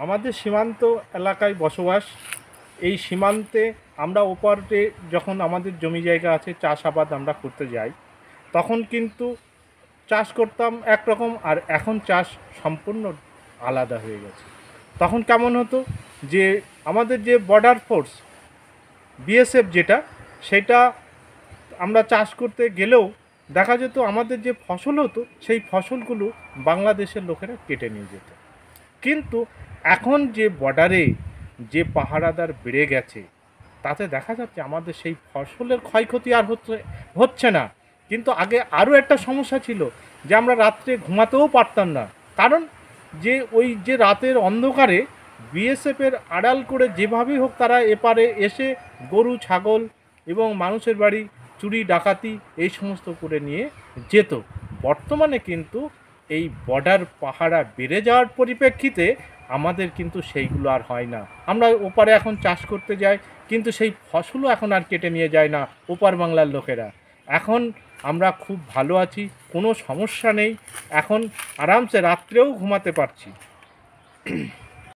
আমাদের সীমান্ত এলাকায় বসবাস। এই সীমান্তে আমরা ওপারে যখন আমাদের জমি জায়গা আছে, চাষাবাদ আমরা করতে যাই, তখন কিন্তু চাষ করতাম একরকম, আর এখন চাষ সম্পূর্ণ আলাদা হয়ে গেছে। তখন কেমন হতো যে আমাদের যে বর্ডার ফোর্স বিএসএফ যেটা, সেটা আমরা চাষ করতে গেলেও দেখা যেত আমাদের যে ফসল হতো সেই ফসলগুলো বাংলাদেশের লোকেরা কেটে নিয়ে যেত। কিন্তু এখন যে বর্ডারে যে পাহারাদার বেড়ে গেছে, তাতে দেখা যাচ্ছে আমাদের সেই ফসলের ক্ষয়ক্ষতি আর হচ্ছে না। কিন্তু আগে আরও একটা সমস্যা ছিল, যে আমরা রাত্রে ঘুমাতেও পারতাম না। কারণ যে ওই যে রাতের অন্ধকারে বিএসএফের আড়াল করে যেভাবেই হোক তারা এপারে এসে গরু ছাগল এবং মানুষের বাড়ি চুরি ডাকাতি এই সমস্ত করে নিয়ে যেত। বর্তমানে কিন্তু এই বর্ডার পাহারা বেড়ে যাওয়ার পরিপ্রেক্ষিতে আমাদের কিন্তু সেইগুলো আর হয় না। আমরা ওপারে এখন চাষ করতে যাই, কিন্তু সেই ফসলও এখন আর কেটে নিয়ে যায় না ওপার বাংলার লোকেরা। এখন আমরা খুব ভালো আছি, কোনো সমস্যা নেই, এখন আরামসে রাত্রেও ঘুমাতে পারছি।